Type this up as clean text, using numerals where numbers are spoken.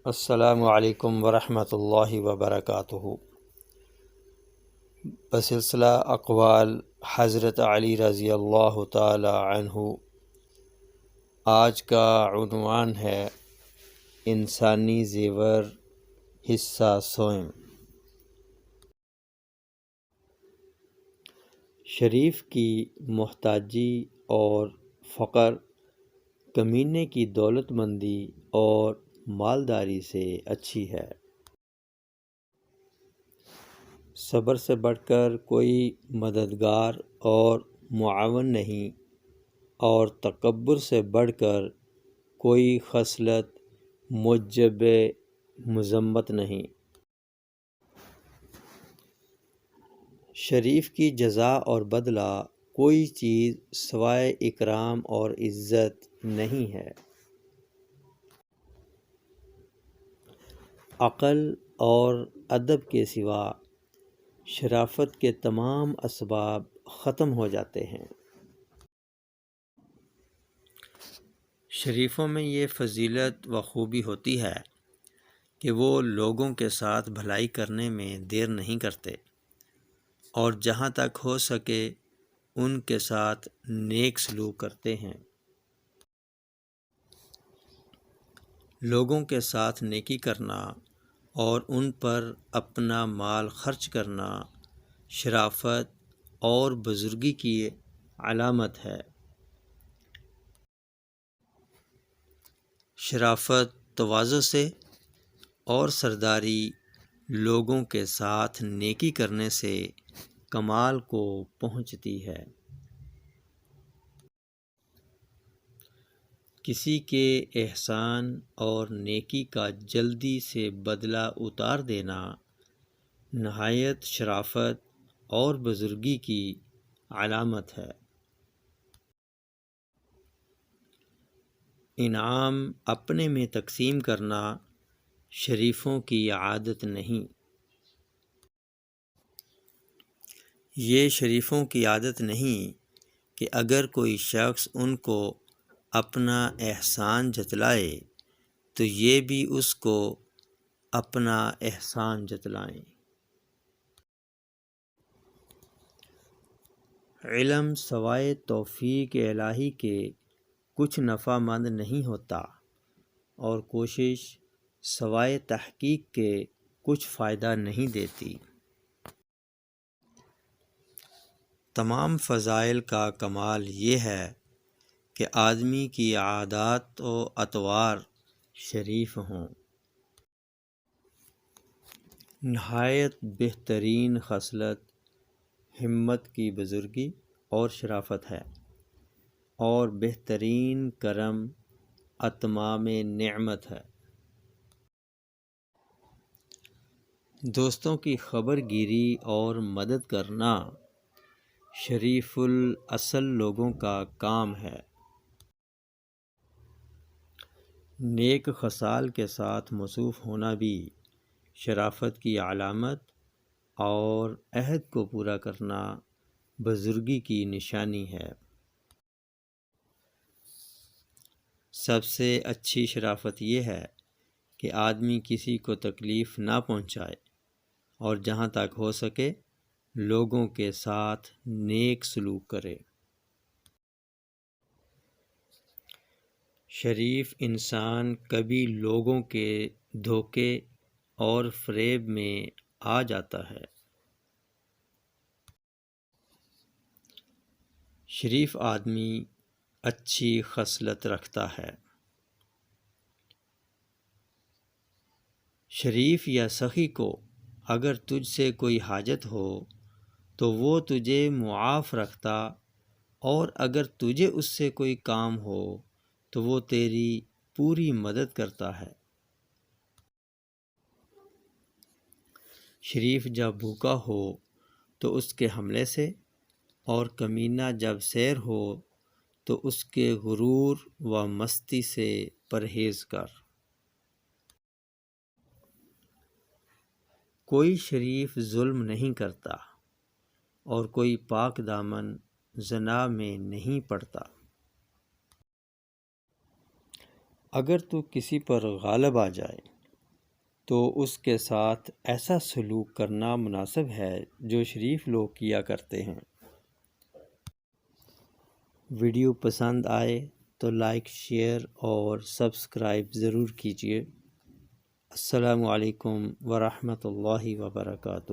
السلام علیکم ورحمۃ اللہ وبرکاتہ۔ بسلسلہ اقوال حضرت علی رضی اللہ تعالی عنہ، آج کا عنوان ہے انسانی زیور حصہ سوم۔ شریف کی محتاجی اور فقر کمینے کی دولت مندی اور مالداری سے اچھی ہے۔ صبر سے بڑھ کر کوئی مددگار اور معاون نہیں، اور تکبر سے بڑھ کر کوئی خصلت موجب مذمت نہیں۔ شریف کی جزا اور بدلہ کوئی چیز سوائے اکرام اور عزت نہیں ہے۔ عقل اور ادب کے سوا شرافت کے تمام اسباب ختم ہو جاتے ہیں۔ شریفوں میں یہ فضیلت و خوبی ہوتی ہے کہ وہ لوگوں کے ساتھ بھلائی کرنے میں دیر نہیں کرتے، اور جہاں تک ہو سکے ان کے ساتھ نیک سلوک کرتے ہیں۔ لوگوں کے ساتھ نیکی کرنا اور ان پر اپنا مال خرچ کرنا شرافت اور بزرگی کی علامت ہے۔ شرافت تواضع سے اور سرداری لوگوں کے ساتھ نیکی کرنے سے کمال کو پہنچتی ہے۔ کسی کے احسان اور نیکی کا جلدی سے بدلہ اتار دینا نہایت شرافت اور بزرگی کی علامت ہے۔ انعام اپنے میں تقسیم کرنا شریفوں کی عادت نہیں۔ یہ شریفوں کی عادت نہیں کہ اگر کوئی شخص ان کو اپنا احسان جتلائے تو یہ بھی اس کو اپنا احسان جتلائیں۔ علم سوائے توفیق الہی کے کچھ نفع مند نہیں ہوتا، اور کوشش سوائے تحقیق کے کچھ فائدہ نہیں دیتی۔ تمام فضائل کا کمال یہ ہے کہ آدمی کی عادات و اطوار شریف ہوں۔ نہایت بہترین خصلت ہمت کی بزرگی اور شرافت ہے، اور بہترین کرم اتمام نعمت ہے۔ دوستوں کی خبر گیری اور مدد کرنا شریف الاصل لوگوں کا کام ہے۔ نیک خصال کے ساتھ موصوف ہونا بھی شرافت کی علامت اور عہد کو پورا کرنا بزرگی کی نشانی ہے۔ سب سے اچھی شرافت یہ ہے کہ آدمی کسی کو تکلیف نہ پہنچائے، اور جہاں تک ہو سکے لوگوں کے ساتھ نیک سلوک کرے۔ شریف انسان کبھی لوگوں کے دھوکے اور فریب میں آ جاتا ہے۔ شریف آدمی اچھی خصلت رکھتا ہے۔ شریف یا سخی کو اگر تجھ سے کوئی حاجت ہو تو وہ تجھے معاف رکھتا، اور اگر تجھے اس سے کوئی کام ہو تو وہ تیری پوری مدد کرتا ہے۔ شریف جب بھوکا ہو تو اس کے حملے سے، اور کمینہ جب سیر ہو تو اس کے غرور و مستی سے پرہیز کر۔ کوئی شریف ظلم نہیں کرتا، اور کوئی پاک دامن زنا میں نہیں پڑتا۔ اگر تو کسی پر غالب آ جائے تو اس کے ساتھ ایسا سلوک کرنا مناسب ہے جو شریف لوگ کیا کرتے ہیں۔ ویڈیو پسند آئے تو لائک، شیئر اور سبسکرائب ضرور کیجیے۔ السلام علیکم ورحمۃ اللہ وبرکاتہ۔